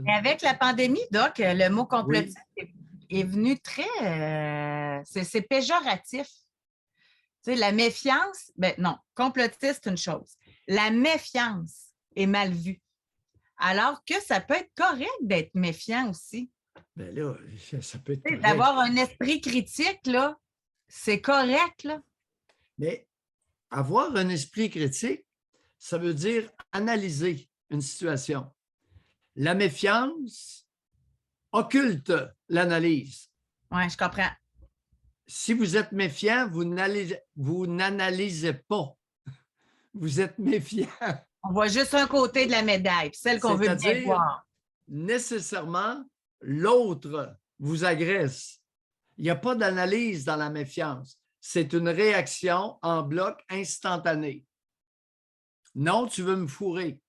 Et avec la pandémie, Doc, le mot Oui. complotiste est venu très... c'est péjoratif. Tu sais, la méfiance, ben non, complotiste, c'est une chose. La méfiance est mal vue. Alors que ça peut être correct d'être méfiant aussi. Bien là, ça peut être correct. D'avoir un esprit critique, là, c'est correct, là. Mais avoir un esprit critique, ça veut dire analyser une situation. La méfiance occulte l'analyse. Oui, je comprends. Si vous êtes méfiant, vous n'analysez pas. Vous êtes méfiant. On voit juste un côté de la médaille, celle qu'on veut bien voir. Nécessairement, l'autre vous agresse. Il n'y a pas d'analyse dans la méfiance. C'est une réaction en bloc instantanée. Non, tu veux me fourrer.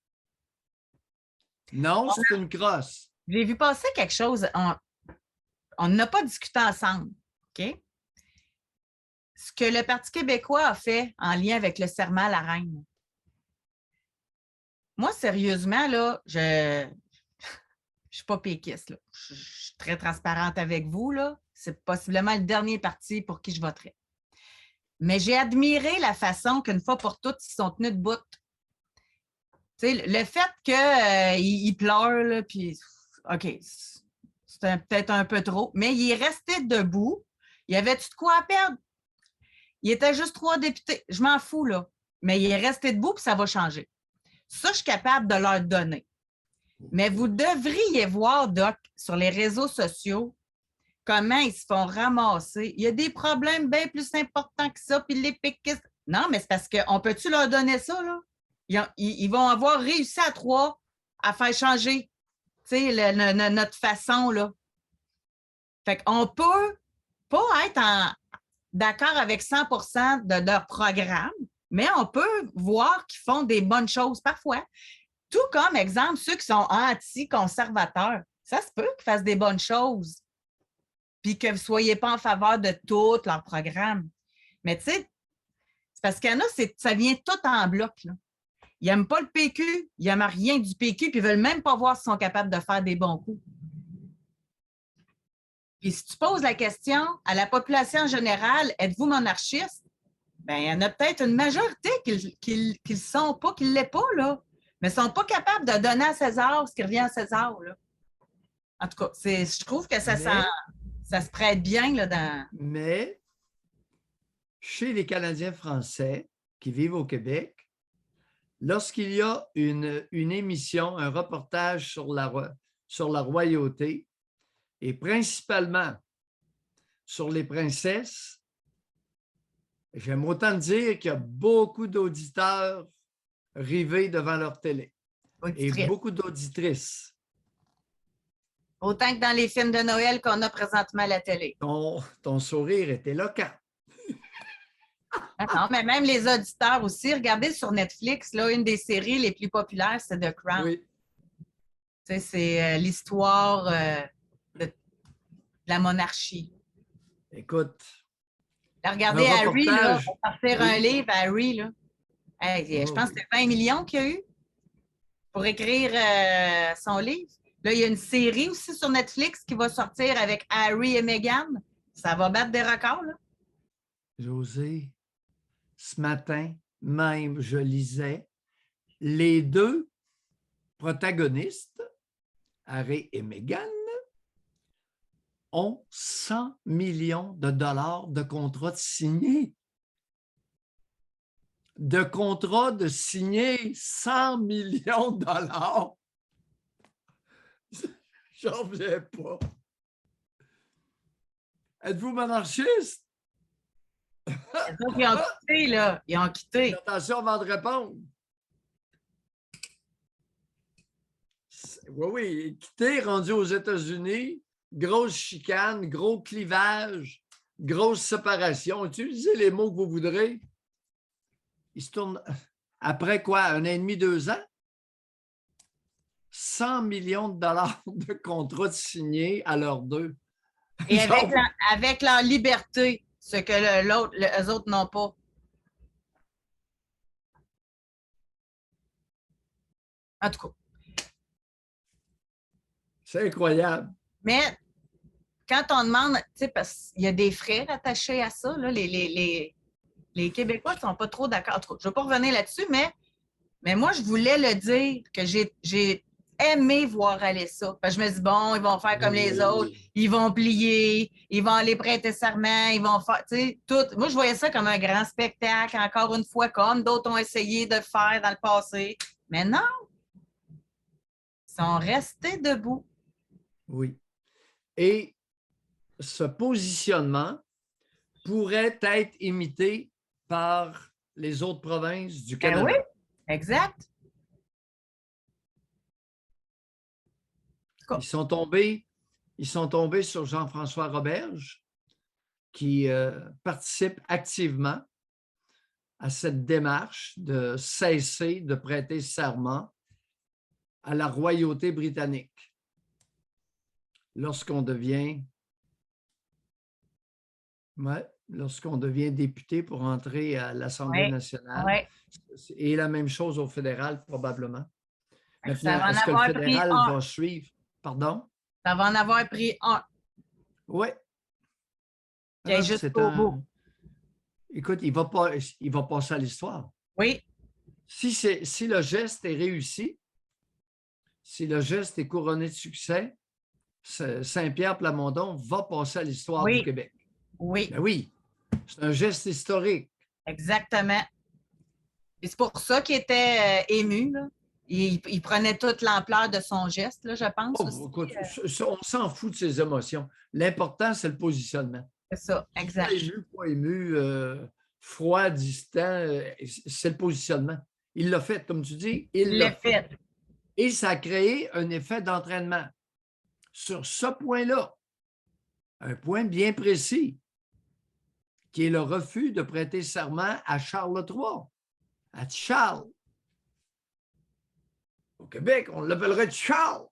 Non, c'est une crosse. J'ai vu passer quelque chose. On n'a pas discuté ensemble. OK? Ce que le Parti québécois a fait en lien avec le serment à la reine. Moi, sérieusement, là, je ne suis pas péquiste. Là. Je suis très transparente avec vous. C'est possiblement le dernier parti pour qui je voterai. Mais j'ai admiré la façon qu'une fois pour toutes, ils sont tenus debout. Tu sais, le fait qu'il pleure, là, puis OK, c'était peut-être un peu trop, mais il est resté debout. Il y avait-tu de quoi à perdre? Il était juste 3 députés. Je m'en fous, là. Mais il est resté debout, puis ça va changer. Ça, je suis capable de leur donner. Mais vous devriez voir, Doc, sur les réseaux sociaux, comment ils se font ramasser. Il y a des problèmes bien plus importants que ça, puis les péquistes. Non, mais c'est parce qu'on peut-tu leur donner ça, là? Ils vont avoir réussi à 3 à faire changer notre façon, là. Fait qu'on peut pas être d'accord avec 100% de leur programme, mais on peut voir qu'ils font des bonnes choses parfois. Tout comme, exemple, ceux qui sont anti-conservateurs. Ça se peut qu'ils fassent des bonnes choses, puis que vous ne soyez pas en faveur de tout leur programme. Mais tu sais, c'est parce qu'il y en a, ça vient tout en bloc, là. Ils n'aiment pas le PQ, ils n'aiment rien du PQ, puis ils ne veulent même pas voir s'ils sont capables de faire des bons coups. Puis si tu poses la question à la population en général, êtes-vous monarchiste? Bien, il y en a peut-être une majorité qui ne sont pas, qui ne l'est pas, là. Mais ils ne sont pas capables de donner à César ce qui revient à César, là. En tout cas, je trouve que ça se prête bien, là, dans... Mais chez les Canadiens français qui vivent au Québec, lorsqu'il y a une émission, un reportage sur la royauté, et principalement sur les princesses, j'aime autant dire qu'il y a beaucoup d'auditeurs rivés devant leur télé et beaucoup d'auditrices. Autant que dans les films de Noël qu'on a présentement à la télé. Ton sourire est éloquent. Non, mais même les auditeurs aussi. Regardez sur Netflix, là, une des séries les plus populaires, c'est The Crown. Oui. C'est l'histoire de la monarchie. Écoute. Là, regardez Harry, là, pour sortir un livre, Harry, là. Hey, je pense que c'est 20 millions qu'il y a eu pour écrire son livre. Là, il y a une série aussi sur Netflix qui va sortir avec Harry et Meghan. Ça va battre des records, là. José, ce matin même, je lisais les 2 protagonistes, Harry et Meghan, ont 100 millions de dollars de contrats de signés. De contrats de signés, 100 millions de dollars. J'en reviens pas. Êtes-vous monarchiste? Ils ont quitté, là. Ils ont quitté. Attention avant de répondre. Oui, oui, quitté, rendu aux États-Unis, grosse chicane, gros clivage, grosse séparation. Utilisez les mots que vous voudrez. Ils se tournent après quoi? 1 an et demi, 2 ans? 100 millions de dollars de contrats signés à leurs 2. Et avec leur liberté, ce que les autres n'ont pas. En tout cas. C'est incroyable. Mais quand on demande, tu sais, parce qu'il y a des frais attachés à ça, là, les Québécois ne sont pas trop d'accord. Je ne vais pas revenir là-dessus, mais moi, je voulais le dire que j'ai aimé voir aller ça. Parce que je me dis, bon, ils vont faire comme les autres, ils vont plier, ils vont aller prêter serment, ils vont faire, tu sais, tout. Moi, je voyais ça comme un grand spectacle, encore une fois, comme d'autres ont essayé de faire dans le passé. Mais non, ils sont restés debout. Oui. Et ce positionnement pourrait être imité par les autres provinces du Ben oui, Canada. exact. Ils sont tombés sur Jean-François Roberge, qui participe activement à cette démarche de cesser de prêter serment à la royauté britannique lorsqu'on devient député pour entrer à l'Assemblée Oui, nationale. oui. Et la même chose au fédéral, probablement. Ça Maintenant, va en est-ce que le avoir pris fédéral un. va suivre? Pardon? Ça va en avoir pris un. Oui. Puis C'est jusqu'au bout. Écoute, il va passer à l'histoire. Oui, Si le geste est réussi, si le geste est couronné de succès, Saint-Pierre Plamondon va passer à l'histoire du oui, Québec. oui, Ben oui, c'est un geste historique. exactement. Et c'est pour ça qu'il était ému, là. Il prenait toute l'ampleur de son geste, là, je pense aussi. Oh, écoute, on s'en fout de ses émotions. L'important, c'est le positionnement. C'est ça, exact. Ému, pas ému, froid, distant, c'est le positionnement. Il l'a fait, comme tu dis, il Il l'a l'a fait. fait. Et ça a créé un effet d'entraînement. Sur ce point-là, un point bien précis, qui est le refus de prêter serment à Charles III, à Charles. Au Québec, on l'appellerait Charles.